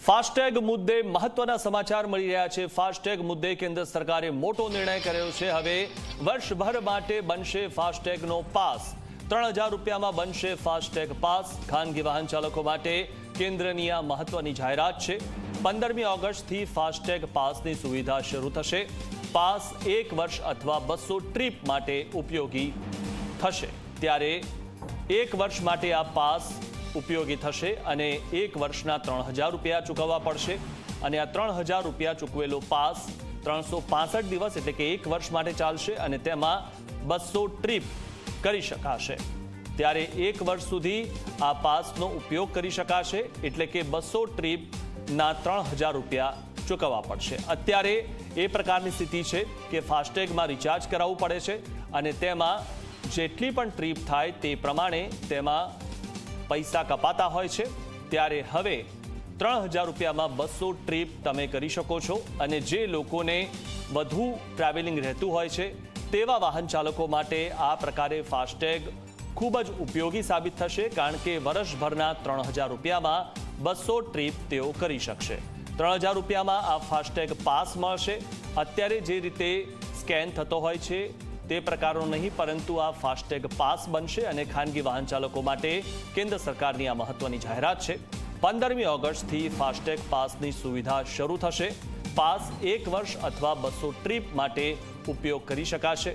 FASTag મુદ્દે મહત્વના સમાચાર મળી રહ્યા છે। ફાસ્ટેગ મુદ્દે કેન્દ્ર સરકારે મોટો નિર્ણય કર્યો છે। હવે વર્ષભર માટે બનશે ફાસ્ટેગનો પાસ। 3000 રૂપિયામાં બનશે ફાસ્ટેગ પાસ। ખાનગી વાહન ચાલકો માટે કેન્દ્રની આ મહત્વની જાહેરાત છે। 15મી ઓગસ્ટથી ફાસ્ટેગ પાસની સુવિધા શરૂ થશે। પાસ 1 વર્ષ અથવા 200 ટ્રીપ માટે ઉપયોગી થશે। ત્યારે 1 વર્ષ માટે આ પાસ ઉપયોગી થશે અને 1 વર્ષના 3000 રૂપિયા ચૂકવવા પડશે અને આ 3000 રૂપિયા ચૂકવેલો પાસ 365 દિવસ એટલે કે 1 વર્ષ માટે ચાલશે અને તેમાં 200 ટ્રીપ કરી શકાશે। ત્યારે 1 વર્ષ સુધી આ પાસનો ઉપયોગ કરી શકાશે એટલે કે 200 ટ્રીપના 3000 રૂપિયા ચૂકવવા પડશે। અત્યારે એ પ્રકારની સ્થિતિ છે કે ફાસ્ટેગમાં રિચાર્જ કરાવવું પડે છે અને તેમાં જેટલી પણ ટ્રીપ થાય તે પ્રમાણે તેમાં પૈસા કપાતા હોય છે। ત્યારે હવે 3000 રૂપિયામાં 200 ટ્રીપ તમે કરી શકો છો અને જે લોકોને વધુ ટ્રાવેલિંગ રહેતું હોય છે તેવા વાહન ચાલકો માટે આ પ્રકારે ફાસ્ટેગ ખૂબ જ ઉપયોગી સાબિત થશે, કારણ કે વર્ષભરના 3000 રૂપિયામાં 200 ટ્રીપ તેઓ કરી શકશે। 3000 રૂપિયામાં આ ફાસ્ટેગ પાસ મળશે। અત્યારે જે રીતે સ્કેન થતો હોય છે તે પ્રકારનો નહીં, પરંતુ આ ફાસ્ટેગ પાસ બનશે અને ખાનગી વાહન ચાલકો માટે કેન્દ્ર સરકારની આ મહત્વની જાહેરાત છે। 15મી ઓગસ્ટથી ફાસ્ટેગ પાસની સુવિધા શરૂ થશે। પાસ 1 વર્ષ અથવા 200 ટ્રીપ માટે ઉપયોગ કરી શકાશે।